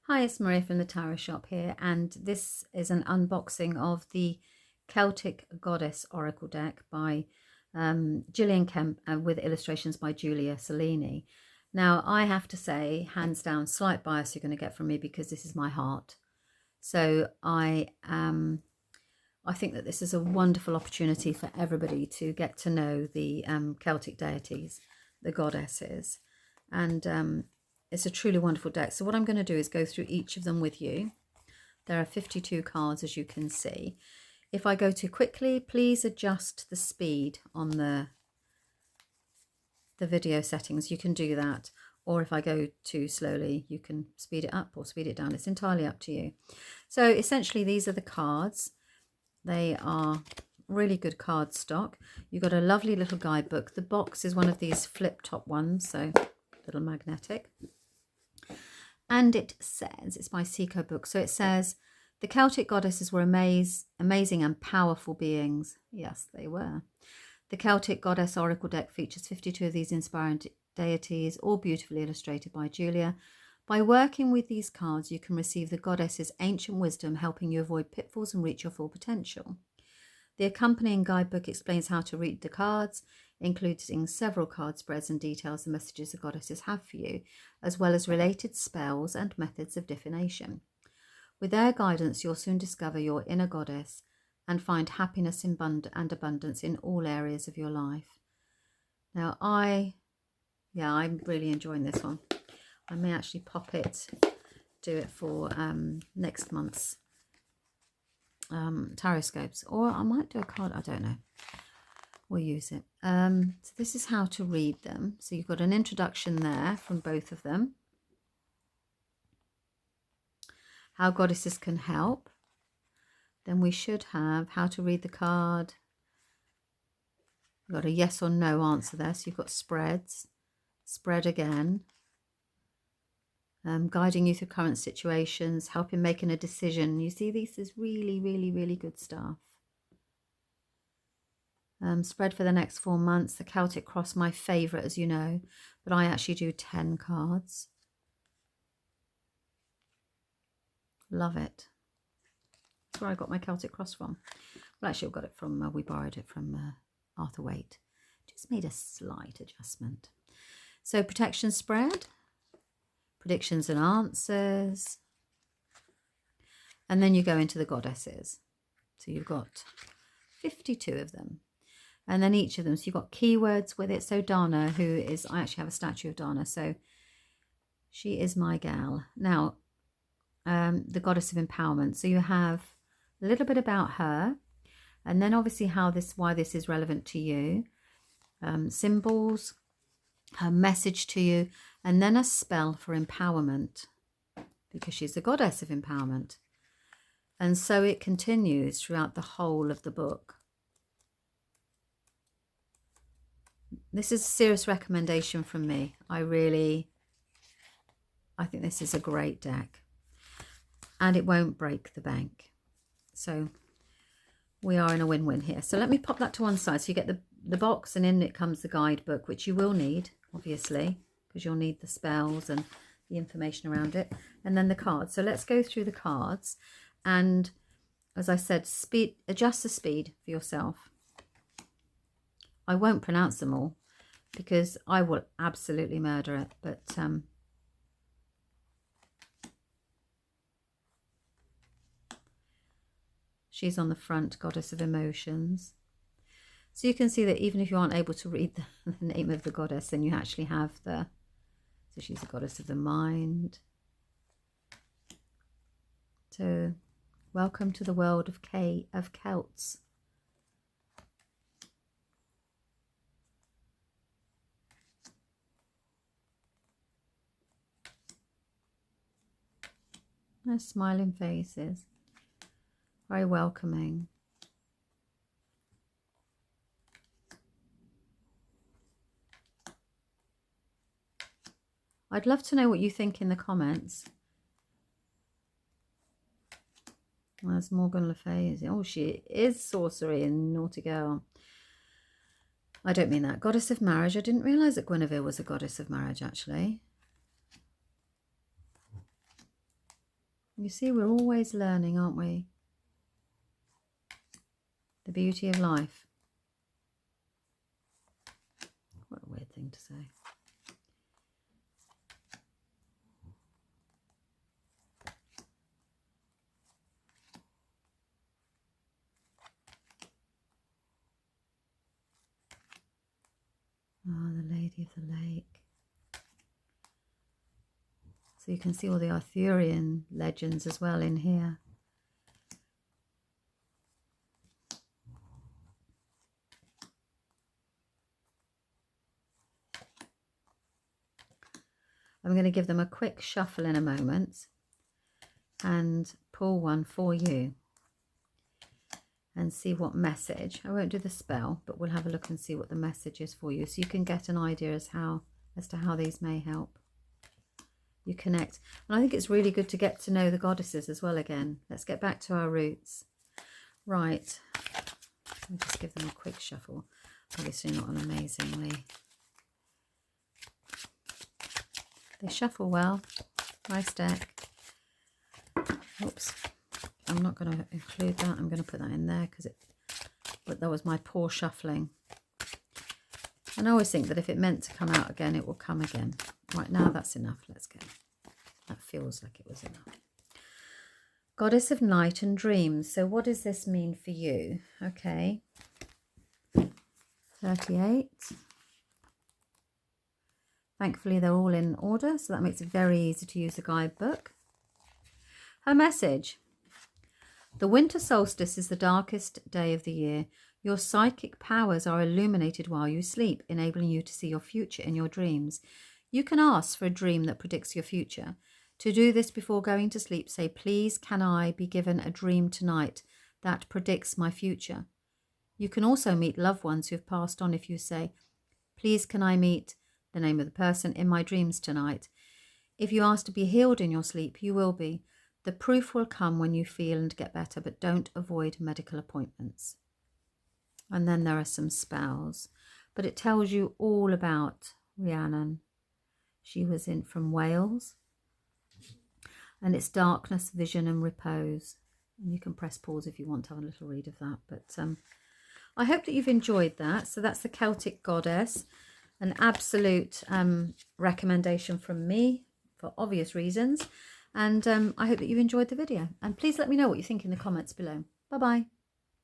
Hi, it's Maria from the Tarot Shop here, and this is an unboxing of the Celtic Goddess Oracle Deck by Gillian Kemp with illustrations by Julia Cellini. Now, I have to say, hands down, slight bias you're going to get from me because this is my heart. So I think that this is a wonderful opportunity for everybody to get to know the Celtic deities, the goddesses, and it's a truly wonderful deck. So what I'm going to do is go through each of them with you. There are 52 cards, as you can see. If I go too quickly, please adjust the speed on the video settings. You can do that. Or if I go too slowly, you can speed it up or speed it down. It's entirely up to you. So essentially, these are the cards. They are really good card stock. You've got a lovely little guidebook. The box is one of these flip top ones, so little magnetic. And it says, it's by Seco Book, so it says, the Celtic goddesses were amazing and powerful beings. Yes, they were. The Celtic Goddess Oracle Deck features 52 of these inspiring deities, all beautifully illustrated by Julia. By working with these cards, you can receive the goddess's ancient wisdom, helping you avoid pitfalls and reach your full potential. The accompanying guidebook explains how to read the cards, including several card spreads and details the messages the goddesses have for you, as well as related spells and methods of divination. With their guidance, you'll soon discover your inner goddess and find happiness and abundance in all areas of your life. Now, I'm really enjoying this one. I may actually pop it, do it for next month's tarot scopes, or I might do a card, I don't know. We'll use it. So this is how to read them. So you've got an introduction there from both of them. How goddesses can help. Then we should have how to read the card. You've got a yes or no answer there. So you've got spreads. Spread again. Guiding you through current situations. Helping making a decision. You see, this is really, really, really good stuff. Spread for the next 4 months. The Celtic Cross, my favourite, as you know, but I actually do 10 cards. Love it. That's where I got my Celtic Cross from. Well, actually, I got it from, we borrowed it from Arthur Waite. Just made a slight adjustment. So, protection spread, predictions and answers, and then you go into the goddesses. So you've got 52 of them. And then each of them, so you've got keywords with it. So Dana, who is, I actually have a statue of Dana, so she is my gal. Now, the goddess of empowerment. So you have a little bit about her, and then obviously why this is relevant to you. Symbols, her message to you, and then a spell for empowerment, because she's the goddess of empowerment. And so it continues throughout the whole of the book. This is a serious recommendation from me. I think this is a great deck. And it won't break the bank. So we are in a win-win here. So let me pop that to one side. So you get the box, and in it comes the guidebook, which you will need, obviously, because you'll need the spells and the information around it. And then the cards. So let's go through the cards. And as I said, adjust the speed for yourself. I won't pronounce them all because I will absolutely murder it, but she's on the front, goddess of emotions. So you can see that even if you aren't able to read the name of the goddess, then you actually have so she's a goddess of the mind. So welcome to the world of Celts. Nice smiling faces. Very welcoming. I'd love to know what you think in the comments. There's Morgan Le Fay. Oh, she is sorcery and naughty girl. I don't mean that. Goddess of marriage. I didn't realise that Guinevere was a goddess of marriage, actually. You see, we're always learning, aren't we? The beauty of life. What a weird thing to say. Oh, the Lady of the Lake. So you can see all the Arthurian legends as well in here. I'm going to give them a quick shuffle in a moment and pull one for you and see what message. I won't do the spell, but we'll have a look and see what the message is for you, so you can get an idea as to how these may help you connect. And I think it's really good to get to know the goddesses as well again. Let's get back to our roots. Right, I'll just give them a quick shuffle. Obviously not an amazingly. They shuffle well. Nice deck. Oops. I'm not going to include that. I'm going to put that in there but that was my poor shuffling. And I always think that if it meant to come out again, it will come again. Right, now that's enough. Let's go. That feels like it was enough. Goddess of Night and Dreams. So what does this mean for you? Okay. 38. Thankfully, they're all in order, so that makes it very easy to use the guidebook. Her message. The winter solstice is the darkest day of the year. Your psychic powers are illuminated while you sleep, enabling you to see your future in your dreams. You can ask for a dream that predicts your future. To do this before going to sleep, say, please can I be given a dream tonight that predicts my future. You can also meet loved ones who have passed on if you say, please can I meet the name of the person in my dreams tonight. If you ask to be healed in your sleep, you will be. The proof will come when you feel and get better, but don't avoid medical appointments. And then there are some spells, but it tells you all about Rhiannon. She was from Wales, and it's darkness, vision and repose. And you can press pause if you want to have a little read of that. But I hope that you've enjoyed that. So that's the Celtic Goddess, an absolute recommendation from me for obvious reasons. And I hope that you enjoyed the video. And please let me know what you think in the comments below. Bye-bye.